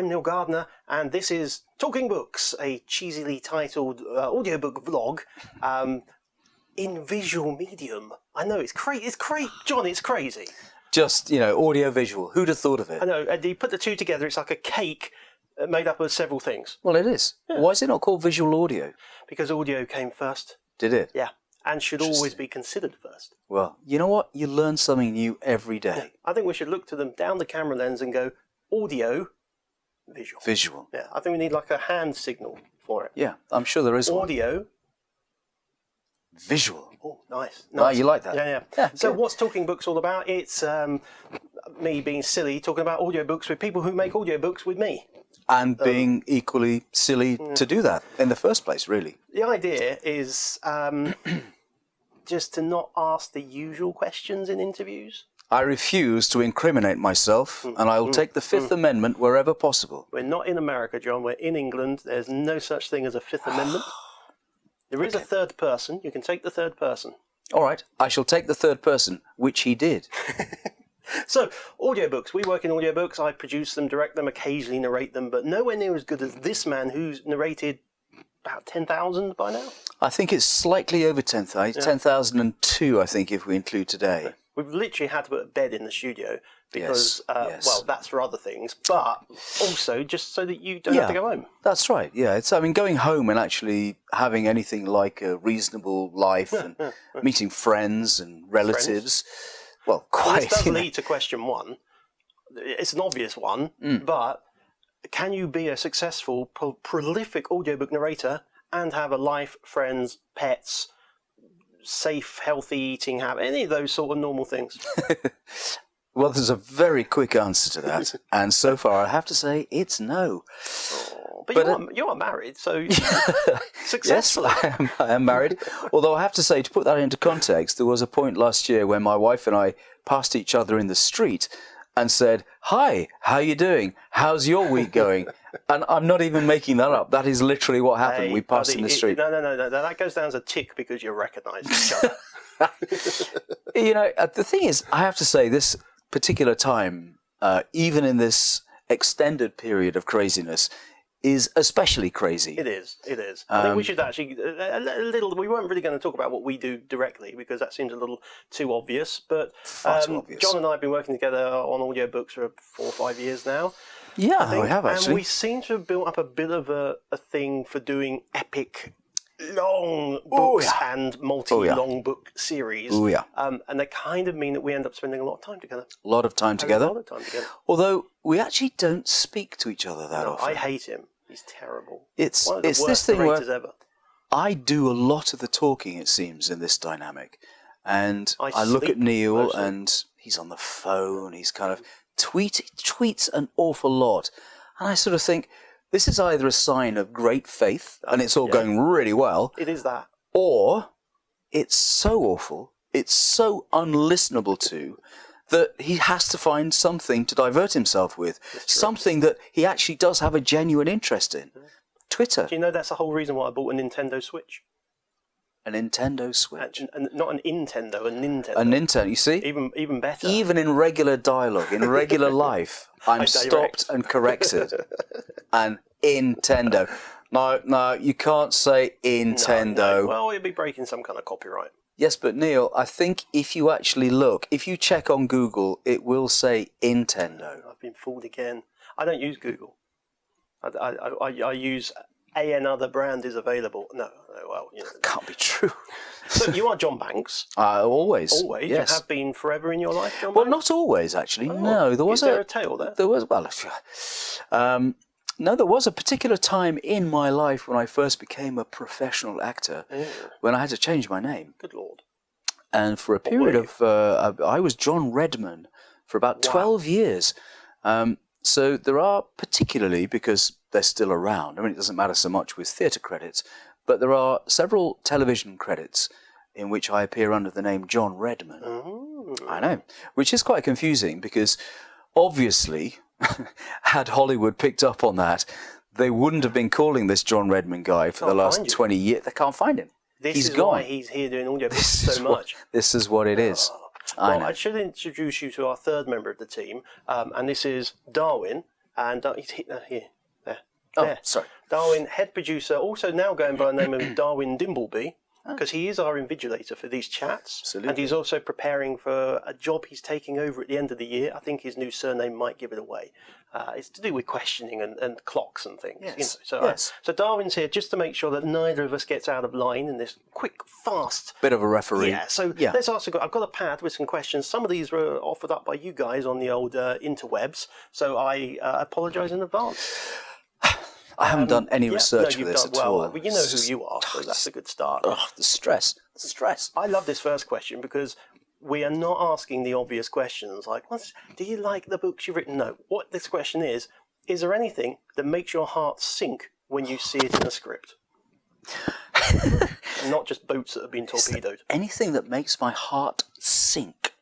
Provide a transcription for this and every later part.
I'm Neil Gardner, and this is Talking Books, a cheesily titled audiobook vlog in visual medium. I know, it's crazy. John, it's crazy. Just, audio-visual. Who'd have thought of it? I know, and you put the two together, it's like a cake made up of several things. Well, it is. Yeah. Why is it not called visual audio? Because audio came first. Did it? Yeah, and should always be considered first. Well, you know what? You learn something new every day. Yeah. I think we should look to them down the camera lens and go, audio, visual. Visual. Yeah, I think we need like a hand signal for it. Yeah, I'm sure there is audio, visual. Oh, nice. Oh, you like that? Yeah. So what's Talking Books all about? It's me being silly, talking about audiobooks with people who make audiobooks with me. And being equally silly to do that in the first place, really. The idea is just to not ask the usual questions in interviews. I refuse to incriminate myself, and I will take the Fifth Amendment wherever possible. We're not in America, John. We're in England. There's no such thing as a Fifth Amendment. There is a third person. You can take the third person. All right. I shall take the third person, which he did. So, audiobooks. We work in audiobooks. I produce them, direct them, occasionally narrate them, but nowhere near as good as this man who's narrated about 10,000 by now. I think it's slightly over 10,000. 10,002, I think, if we include today. We've literally had to put a bed in the studio because, well, that's for other things, but also just so that you don't have to go home. That's right, yeah. Going home and actually having anything like a reasonable life and meeting friends and relatives, well, quite. This does lead to question one. It's an obvious one, but can you be a successful, prolific audiobook narrator and have a life, friends, pets, safe, healthy eating habit, any of those sort of normal things? Well, there's a very quick answer to that, and so far I have to say it's no. Oh, but you are married, so successful. Yes, I am married. Although I have to say, to put that into context, there was a point last year when my wife and I passed each other in the street and said, "Hi, how you doing? How's your week going?" And I'm not even making that up. That is literally what happened. We passed in the street. No. That goes down as a tick because you recognise each other. The thing is, I have to say, this particular time, even in this extended period of craziness, is especially crazy. It is. I think we should actually, we weren't really going to talk about what we do directly because that seems a little too obvious, but too obvious. John and I have been working together on audiobooks for 4 or 5 years now. Yeah, we have actually. And we seem to have built up a bit of a thing for doing epic long books and multi-long book series. And they kind of mean that we end up spending a lot of time together. A lot of time together. Although we actually don't speak to each other that often. I hate him. He's terrible. It's one of the worst this thing where ever. I do a lot of the talking, it seems, in this dynamic. And I look at Neil mostly. And he's on the phone, he's kind of tweets an awful lot. And I sort of think, this is either a sign of great faith, and it's all going really well. It is that. Or it's so awful, it's so unlistenable to, that he has to find something to divert himself with. Something that he actually does have a genuine interest in. Twitter. Do you know that's the whole reason why I bought a Nintendo Switch? A Nintendo Switch. And not an Intendo, a Nintendo. A Nintendo, you see? Even better. Even in regular dialogue, in regular life, I'm stopped and corrected. And Nintendo. No, you can't say Nintendo. No. Well, it'd be breaking some kind of copyright. Yes, but Neil, I think if you actually look, if you check on Google, it will say Nintendo. I've been fooled again. I don't use Google. I use another brand is available. No, well, That can't be true. So you are John Banks. Always. Always? Yes. You have been forever in your life, John Well, Banks? not always, actually. Oh, no, there was there a tale there? There was, no, there was a particular time in my life when I first became a professional actor, when I had to change my name. Good Lord. And for a period of, I was John Redman for about 12 years. So there are, particularly because they're still around, I mean, it doesn't matter so much with theatre credits, but there are several television credits in which I appear under the name John Redman. Oh. I know, which is quite confusing because obviously, had Hollywood picked up on that, they wouldn't have been calling this John Redman guy for the last 20 years. They can't find him. He's gone. Why he's here doing audiobooks so much. This is what it is. Well, I should introduce you to our third member of the team, and this is Darwin. And he's here. There. Oh, There. sorry. Darwin, head producer, also now going by the name of Darwin Dimbleby, because he is our invigilator for these chats. Absolutely. And he's also preparing for a job he's taking over at the end of the year. I think his new surname might give it away. It's to do with questioning and clocks and things. Yes. So Darwin's here just to make sure that neither of us gets out of line in this quick, fast... Bit of a referee. Yeah, so let's ask... I've got a pad with some questions. Some of these were offered up by you guys on the old interwebs, so I apologise in advance. I haven't done any research for this at all. Well, you know who you are, so that's a good start. Oh, the stress. I love this first question because we are not asking the obvious questions like, do you like the books you've written? No. What this question is there anything that makes your heart sink when you see it in a script? Not just boats that have been torpedoed. Anything that makes my heart sink?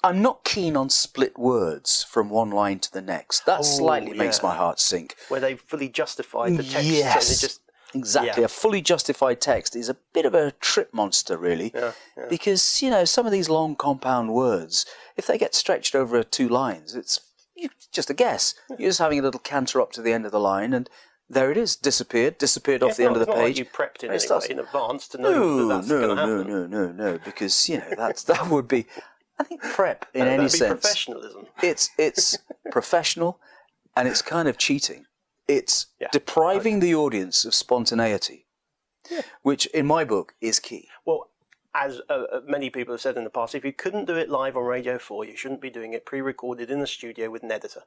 I'm not keen on split words from one line to the next. That slightly makes my heart sink. Where they fully justified the text. Yes, so exactly. A fully justified text is a bit of a trip monster, really. Because, some of these long compound words, if they get stretched over 2 lines, it's just a guess. You're just having a little canter up to the end of the line, and there it is, disappeared off the end of the page. Like you prepped in any way in advance to know that's going to happen. No, because, that would be... I think prep, in any sense, professionalism. It's professional, and it's kind of cheating. It's depriving the audience of spontaneity, which, in my book, is key. Well, as many people have said in the past, if you couldn't do it live on Radio 4, you shouldn't be doing it pre-recorded in the studio with an editor.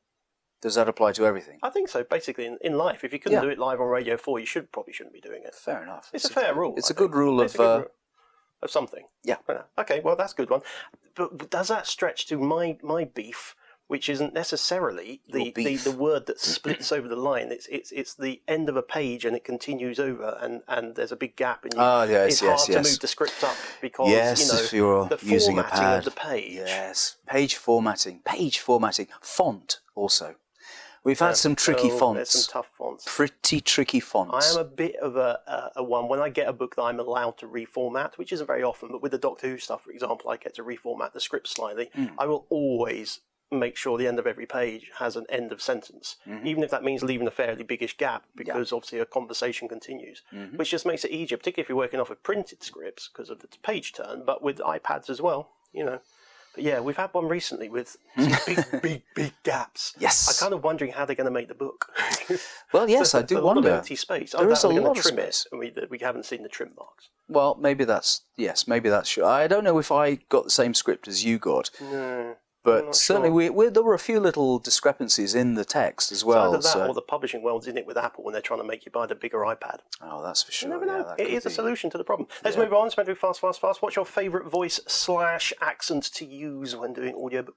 Does that apply to everything? I think so. Basically, in life, if you couldn't do it live on Radio 4, you probably shouldn't be doing it. Fair enough. It's a fair rule. It's a good rule of something. Yeah. Okay, well, that's a good one. But does that stretch to my beef, which isn't necessarily the word that splits over the line? It's the end of a page and it continues over and there's a big gap and it's hard to move the script up because if you're the using a formatting pad of the page. Yes, page formatting, font also. We've had some tricky fonts. There's some tough fonts. Pretty tricky fonts. I am a bit of a one. When I get a book that I'm allowed to reformat, which isn't very often, but with the Doctor Who stuff, for example, I get to reformat the script slightly. I will always make sure the end of every page has an end of sentence, even if that means leaving a fairly biggish gap, because obviously a conversation continues, which just makes it easier, particularly if you're working off of printed scripts because of the page turn, but with iPads as well, But yeah, we've had one recently with some big gaps. Yes. I'm kind of wondering how they're going to make the book. Well, yes, I do wonder. A lot of empty space. There is a lot of space. We haven't seen the trim marks. Well, maybe that's true. I don't know if I got the same script as you got. No. But certainly there were a few little discrepancies in the text as well. It's either that or the publishing world's in it with Apple when they're trying to make you buy the bigger iPad. Oh, that's for sure. You never know. It is a solution to the problem. Let's move on. Let's move fast. What's your favourite voice / accent to use when doing audiobooks?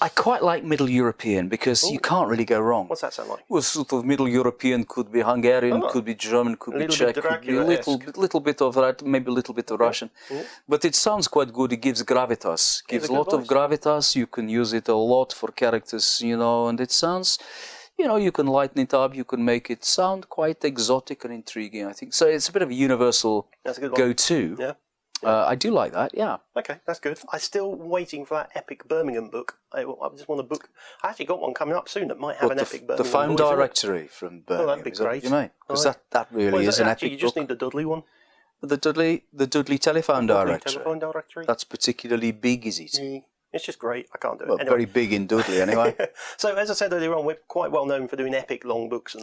I quite like Middle European because you can't really go wrong. What's that sound like? Well, sort of Middle European, could be Hungarian, could be German, could be Czech, could be a little bit of that, maybe a little bit of Russian. But it sounds quite good. It gives gravitas. Gives a lot of gravitas. You can use it a lot for characters, and it sounds, you can lighten it up. You can make it sound quite exotic and intriguing, I think. So it's a bit of a universal go-to. Yeah. I do like that, yeah. Okay, that's good. I'm still waiting for that epic Birmingham book. I just want a book. I actually got one coming up soon that might have an epic Birmingham. The phone directory from Birmingham. Well, that'd be great. You mean? Because that really is an epic book. You just need the Dudley one. The Dudley telephone directory. Telephone directory. That's particularly big, is it? It's just great. I can't do it. Well, anyway. Very big in Dudley, anyway. So, as I said earlier on, we're quite well known for doing epic long books and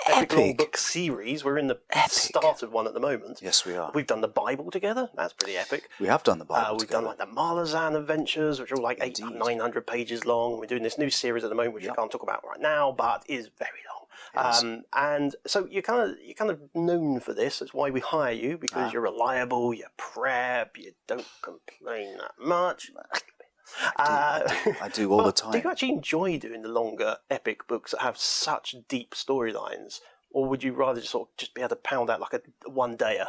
epic long book series. We're in the start of one at the moment. Yes, we are. We've done the Bible together. That's pretty epic. We have done the Bible We've done like the Malazan Adventures, which are like 900 pages long. We're doing this new series at the moment, which I can't talk about right now, but is very long. And so you're kind of known for this. That's why we hire you, because you're reliable, you prep, you don't complain that much. I do all the time. Do you actually enjoy doing the longer epic books that have such deep storylines, or would you rather just be able to pound out like a one-dayer?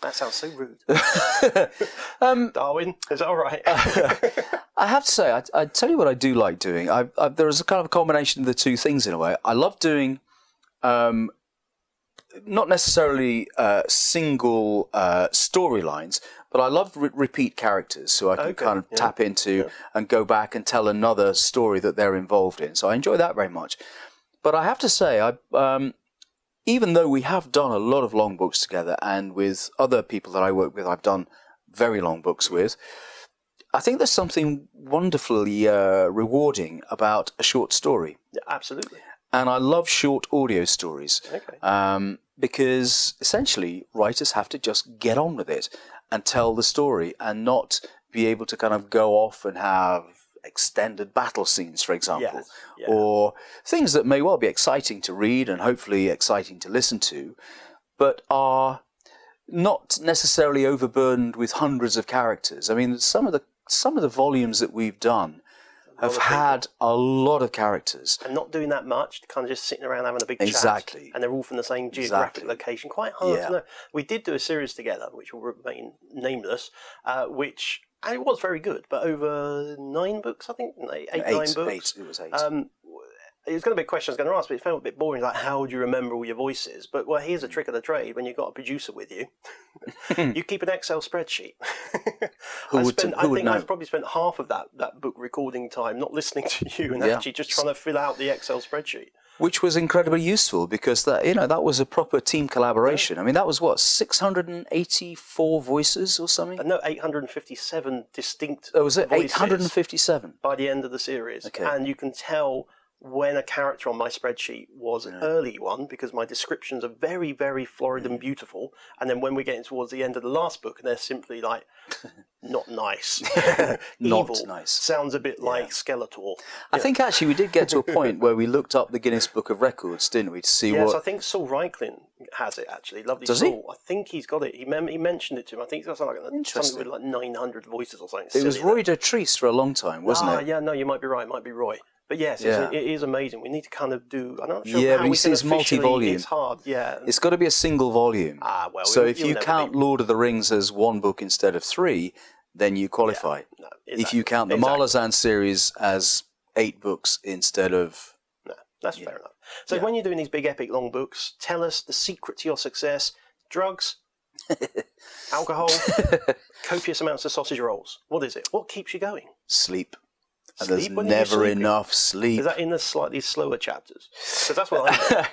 That sounds so rude. Darwin, is that all right? I have to say, I tell you what I do like doing. There is a kind of a combination of the two things in a way. I love doing not necessarily single storylines, but But I love repeat characters, so I can kind of tap into and go back and tell another story that they're involved in. So I enjoy that very much. But I have to say, even though we have done a lot of long books together, and with other people that I work with, I've done very long books with, I think there's something wonderfully rewarding about a short story. Yeah, absolutely. And I love short audio stories. Okay. Because essentially writers have to just get on with it and tell the story and not be able to kind of go off and have extended battle scenes, for example, or things that may well be exciting to read and hopefully exciting to listen to, but are not necessarily overburdened with hundreds of characters. I mean, some of the volumes that we've done have had a lot of characters. And not doing that much, kind of just sitting around having a big chat. And they're all from the same geographic location. Quite hard to know. We did do a series together, which will remain nameless, and it was very good, but over 9 books, I think? 9 books. It was 8. It was going to be a question I was going to ask, but it felt a bit boring, like how do you remember all your voices? But, well, here's a trick of the trade. When you've got a producer with you, you keep an Excel spreadsheet. I think I've probably spent half of that book recording time not listening to you and actually just trying to fill out the Excel spreadsheet. Which was incredibly useful because that was a proper team collaboration. I mean, that was 684 voices or something? No, 857 distinct was it voices 857? By the end of the series. Okay. And you can tell when a character on my spreadsheet was an early one, because my descriptions are very, very florid and beautiful, and then when we're getting towards the end of the last book, they're simply like, not nice. Not evil. nice. Sounds a bit like Skeletor. I think actually we did get to a point where we looked up the Guinness Book of Records, didn't we, to see what... Yes, I think Saul Reiklin has it, actually. Lovely Does Saul. I think he's got it. He mentioned it to him. I think it's got something with like 900 voices or something. It was Roy Dotrice for a long time, wasn't it? Yeah, no, you might be right. It might be Roy. But yes, it is amazing. We need to kind of do... I'm not sure how we can it's multi-volume. It's hard, yeah. It's got to be a single volume. Well... So if you count Lord of the Rings as one book instead of 3, then you qualify. Yeah, no, exactly. If you count the Malazan series as 8 books instead of... No, that's fair enough. So when you're doing these big epic long books, tell us the secret to your success. Drugs, alcohol, copious amounts of sausage rolls. What is it? What keeps you going? Sleep. And there's never enough sleep. Is that in the slightly slower chapters? Because that's what I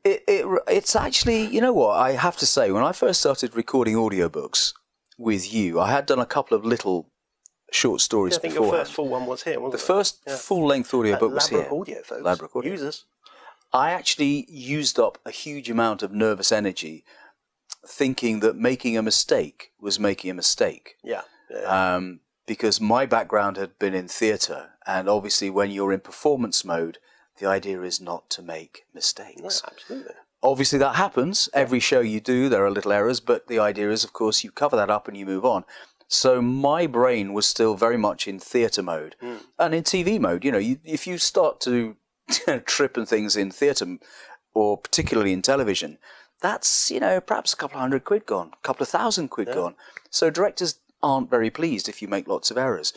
do. It's actually, you know what, I have to say, when I first started recording audiobooks with you, I had done a couple of little short stories I think beforehand. your first full one was here, wasn't it? The first full-length audiobook was here. Ladbroke Audio, folks. Ladbroke Audio. Users. I actually used up a huge amount of nervous energy thinking that making a mistake was making a mistake. Yeah. Because my background had been in theatre, and obviously when you're in performance mode, the idea is not to make mistakes. No, absolutely. Obviously that happens. Every show you do, there are little errors, but the idea is, of course, you cover that up and you move on. So my brain was still very much in theatre mode. And in TV mode, if you start to trip and things in theatre, or particularly in television, that's, perhaps a couple of £100 gone, a couple of £1,000 gone. So directors aren't very pleased if you make lots of errors.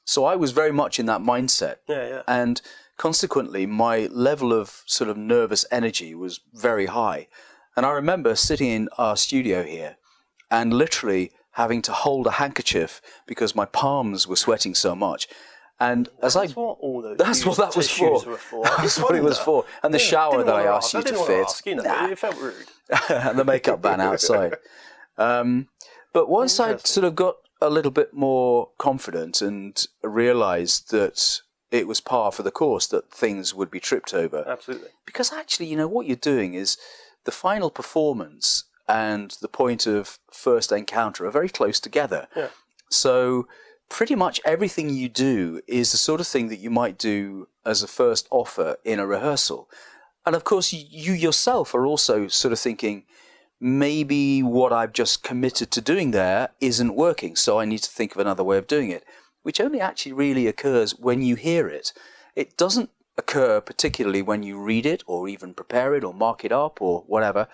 So I was very much in that mindset. And consequently, my level of sort of nervous energy was very high. And I remember sitting in our studio here and literally having to hold a handkerchief because my palms were sweating so much. And that's what that was for. That's what it was for. And the shower that I asked you to fit. It felt rude. And the makeup van outside. But once I sort of got a little bit more confident and realised that it was par for the course, that things would be tripped over. Absolutely. Because actually, what you're doing is the final performance and the point of first encounter are very close together. Yeah. So pretty much everything you do is the sort of thing that you might do as a first offer in a rehearsal. And of course, you yourself are also sort of thinking, maybe what I've just committed to doing there isn't working, so I need to think of another way of doing it, which only actually really occurs when you hear it. It doesn't occur particularly when you read it or even prepare it or mark it up or whatever.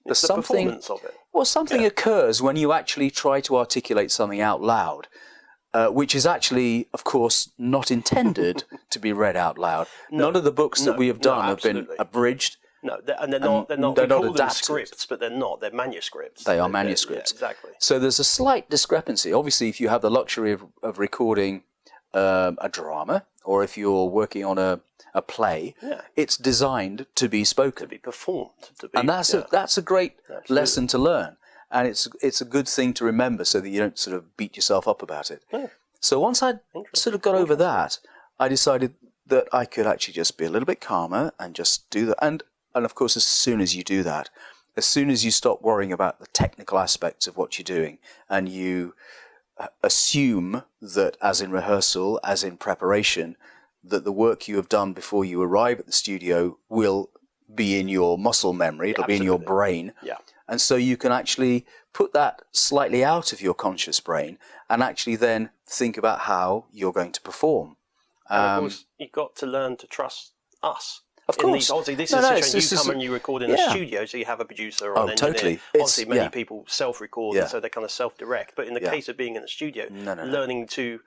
It's the performance of it. Well, something occurs when you actually try to articulate something out loud, which is actually, of course, not intended to be read out loud. None of the books that we have done have been abridged No, and they're not. We call them scripts, but they're not. They're manuscripts. They are manuscripts. Yeah, exactly. So there's a slight discrepancy. Obviously, if you have the luxury of recording a drama, or if you're working on a play, it's designed to be spoken, to be performed, and that's a great lesson to learn, and it's a good thing to remember, so that you don't sort of beat yourself up about it. Yeah. So once I sort of got over that, I decided that I could actually just be a little bit calmer and just do that. And of course, as soon as you do that, as soon as you stop worrying about the technical aspects of what you're doing, and you assume that, as in rehearsal, as in preparation, that the work you have done before you arrive at the studio will be in your muscle memory, it'll be in your brain. Yeah. And so you can actually put that slightly out of your conscious brain and actually then think about how you're going to perform. And of course, you've got to learn to trust us. Of course. Obviously, this is a situation you come and you record in a studio, so you have a producer or an engineer. Totally. Obviously, many people self-record, and so they're kind of self-direct. But in the case of being in the studio, learning to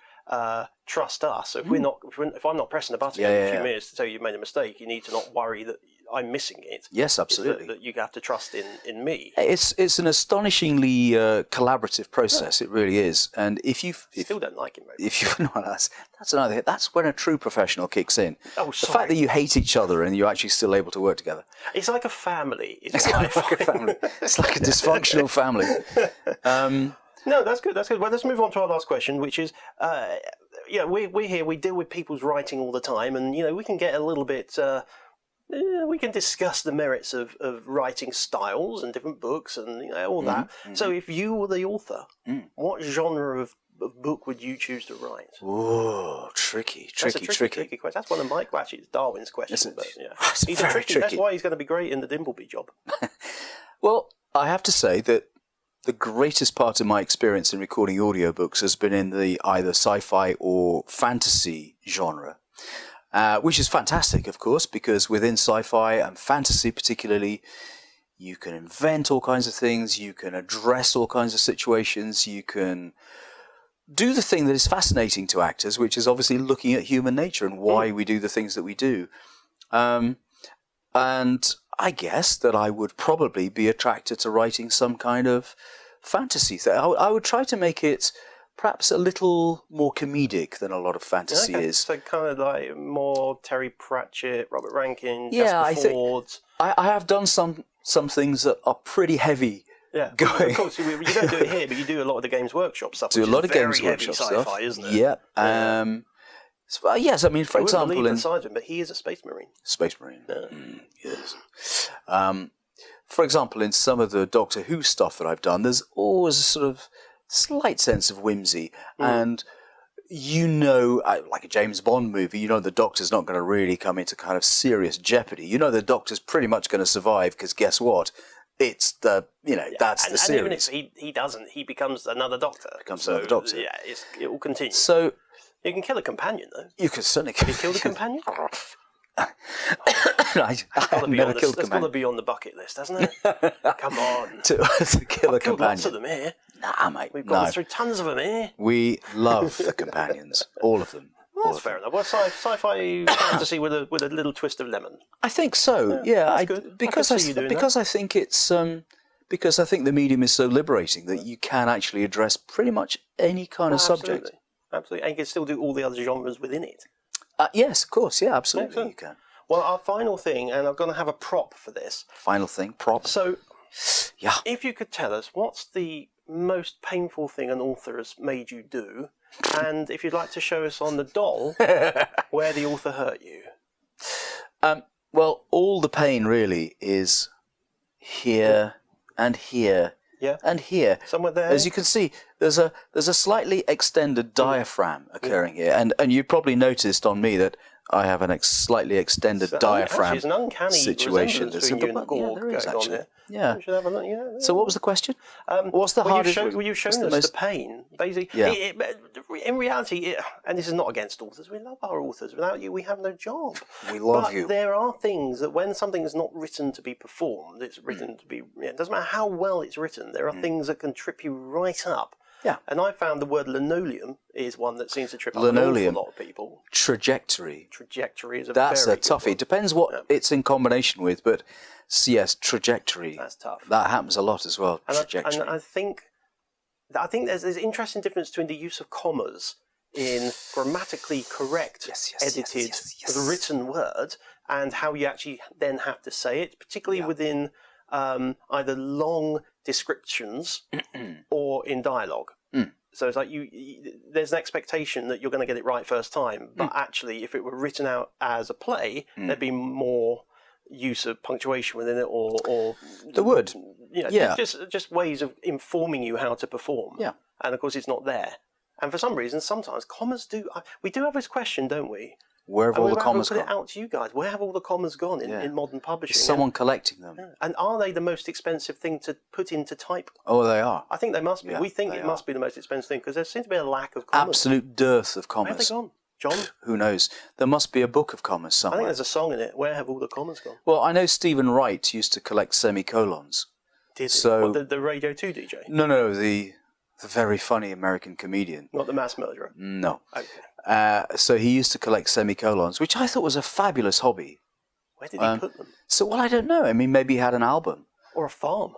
trust us. So if I'm not pressing a button in a few minutes to tell you you've made a mistake, you need to not worry that I'm missing it. Yes, absolutely. That you have to trust in me. It's an astonishingly collaborative process. It really is. And if you still don't like him, maybe. If you that's another. That's when a true professional kicks in. Oh, the fact that you hate each other and you're actually still able to work together. It's like a family. It's like a family. It's like a dysfunctional family. No, that's good. That's good. Well, let's move on to our last question, which is, we're here. We deal with people's writing all the time, and we can get a little bit. We can discuss the merits of writing styles and different books and all that. Mm-hmm. So, if you were the author, what genre of book would you choose to write? Oh, tricky question. That's one of Mike. Well, actually, it's Darwin's question. But, he's very tricky. That's why he's going to be great in the Dimbleby job. Well, I have to say that the greatest part of my experience in recording audiobooks has been in the either sci-fi or fantasy genre, which is fantastic, of course, because within sci-fi and fantasy particularly, you can invent all kinds of things, you can address all kinds of situations, you can do the thing that is fascinating to actors, which is obviously looking at human nature and why we do the things that we do. And I guess that I would probably be attracted to writing some kind of fantasy thing. I would try to make it perhaps a little more comedic than a lot of fantasy is. So kind of like more Terry Pratchett, Robert Rankin, Jasper Ford. I have done some things that are pretty heavy. Yeah, going. Of course, you don't do it here, but you do a lot of the Games Workshop stuff. Do a lot of Games Workshop stuff, isn't it? Yeah. Yes, I mean, for example, but he is a space marine. Space marine. Yes. For example, in some of the Doctor Who stuff that I've done, there's always a sort of slight sense of whimsy, and like a James Bond movie, the Doctor's not going to really come into kind of serious jeopardy. The Doctor's pretty much going to survive because guess what? It's the that's the series. And even if he doesn't, he becomes another Doctor. Another Doctor. Yeah, it will continue. So. You can kill a companion, though. You can certainly kill. Have you killed a companion? I've never killed a companion. That's got to be on the bucket list, hasn't it? Come on. to kill a companion. Lots of them here. Nah, mate. We've gone through tons of them here. We love the companions, all of them. Well, that's fair enough. Well, sci-fi fantasy with a little twist of lemon. I think so. Yeah, that's good. Because I think it's because I think the medium is so liberating that you can actually address pretty much any kind of subject. Absolutely, and you can still do all the other genres within it. Yes, of course, yeah, absolutely, excellent. You can. Well, our final thing, and I'm going to have a prop for this. Final thing, prop. So, if you could tell us what's the most painful thing an author has made you do, and if you'd like to show us on the doll where the author hurt you. Well, all the pain really is here and here. Yeah. And here, somewhere there, as you can see, there's a slightly extended diaphragm occurring here, and you probably noticed on me that I have a slightly extended diaphragm it's an uncanny situation. There is actually. Yeah. Have a look, So what was the question? What's the hardest? You've shown us the pain, basically. Yeah. In reality, and this is not against authors. We love our authors. Without you, we have no job. We love you. But there are things that when something is not written to be performed, it's written to be. It doesn't matter how well it's written. There are things that can trip you right up. Yeah. And I found the word linoleum is one that seems to trip up Linoleum. an awful lot of people. Trajectory. Trajectory is That's very a toughie. It depends what it's in combination with, but yes, trajectory. That's tough. That happens a lot as well. And Trajectory. I think there's an interesting difference between the use of commas in grammatically correct, edited, written word, and how you actually then have to say it, particularly within either long descriptions or in dialogue. So it's like there's an expectation that you're going to get it right first time, but actually, if it were written out as a play, there'd be more use of punctuation within it, or there would, just ways of informing you how to perform. Yeah, and of course, it's not there. And for some reason, sometimes commas do. We do have this question, don't we? Where have all the commas gone? Put gone? it out to you guys. Where have all the commas gone in modern publishing? Is someone collecting them? Yeah. And are they the most expensive thing to put into type? Oh, they are. I think they must be. Yeah, we think it must be the most expensive thing because there seems to be a lack of commas. Absolute dearth of commas. Where have they gone, John? Who knows? There must be a book of commas somewhere. I think there's a song in it. Where have all the commas gone? Well, I know Stephen Wright used to collect semicolons. Did so the Radio 2 DJ? No, the very funny American comedian. Not the mass murderer? No. Okay. So he used to collect semicolons, which I thought was a fabulous hobby. Where did he put them? So, well, I don't know. I mean, maybe he had an album. Or a farm.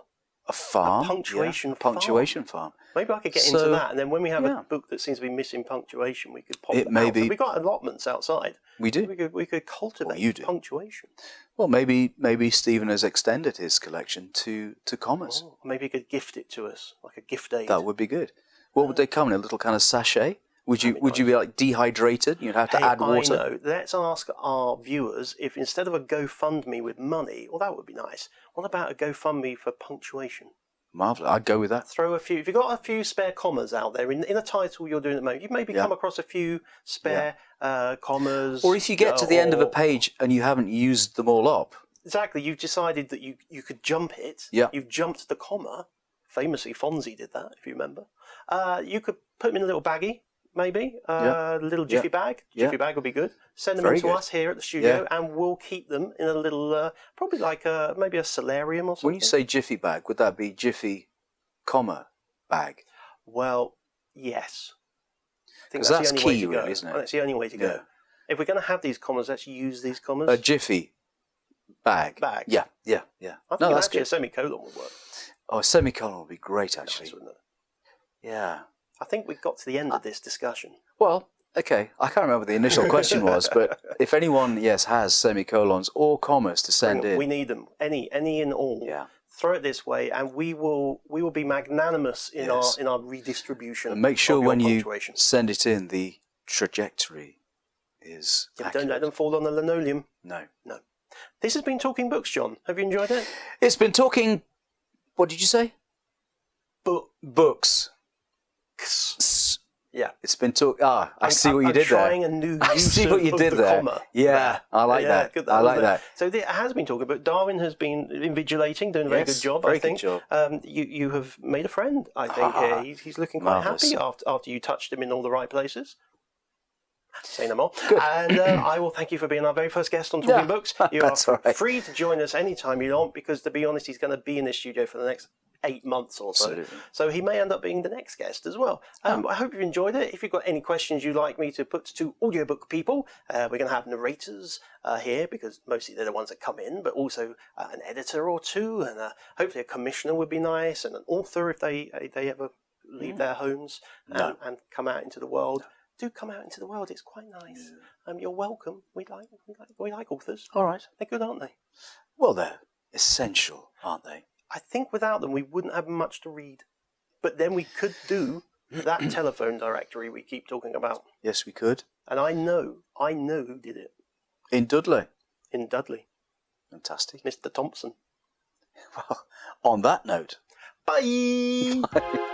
A farm? A punctuation farm. Maybe I could get into that, and then when we have a book that seems to be missing punctuation, we could pop it out. So we've got allotments outside. We do. We could cultivate punctuation. Well, maybe Stephen has extended his collection to commas. Oh, maybe he could gift it to us, like a gift aid. That would be good. What would they come in? A little kind of sachet? Would you be like dehydrated? You'd have to add water. I know. Let's ask our viewers if instead of a GoFundMe with money, well, that would be nice. What about a GoFundMe for punctuation? Marvellous. I'd go with that. Throw a few. If you've got a few spare commas out there in a title you're doing at the moment, you maybe come across a few spare commas. Or if you get to the end of a page and you haven't used them all up. Exactly. You've decided that you could jump it. Yeah. You've jumped the comma. Famously, Fonzie did that, if you remember. You could put them in a little baggie. Maybe a little jiffy bag. Jiffy bag would be good. Send them in to us here at the studio, and we'll keep them in a little, probably like maybe a solarium or something. When you say jiffy bag, would that be jiffy, comma, bag? Well, yes. I think that's the only key, way to go. really, isn't it? That's the only way to go. If we're going to have these commas, let's use these commas. A jiffy bag. Yeah. I think that's good. A semicolon would work. Oh, a semicolon would be great, actually. Nice, wouldn't it? Yeah. I think we've got to the end of this discussion. Well, okay. I can't remember what the initial question was, but if anyone, has semicolons or commas to send in. We need them. Any and all. Yeah. Throw it this way, and we will be magnanimous in our redistribution. And make sure when you punctuation. send it in, the trajectory is accurate. Don't let them fall on the linoleum. No. This has been Talking Books, John. Have you enjoyed it? It's been talking. What did you say? Books. Yeah, it's been talk. I see what you did there. Trying a new I see what you did there. Comma. Yeah, I like that. Good, I like that. So it has been talking about Darwin has been invigilating, doing a very good job. I think. Good job. You have made a friend. I think he's looking quite happy after you touched him in all the right places. Say no more. Good. And I will thank you for being our very first guest on Talking Books. You are free to join us anytime you want, because to be honest, he's going to be in the studio for the next 8 months or so. Absolutely. So he may end up being the next guest as well. I hope you've enjoyed it. If you've got any questions you'd like me to put to audiobook people, we're going to have narrators here, because mostly they're the ones that come in, but also an editor or two, and hopefully a commissioner would be nice, and an author if they ever leave their homes and come out into the world. Do come out into the world. It's quite nice. You're welcome. We like authors. All right. They're good, aren't they? Well, they're essential, aren't they? I think without them, we wouldn't have much to read. But then we could do that telephone directory we keep talking about. Yes, we could. And I know who did it. In Dudley. Fantastic. Mr. Thompson. Well, on that note. Bye! Bye.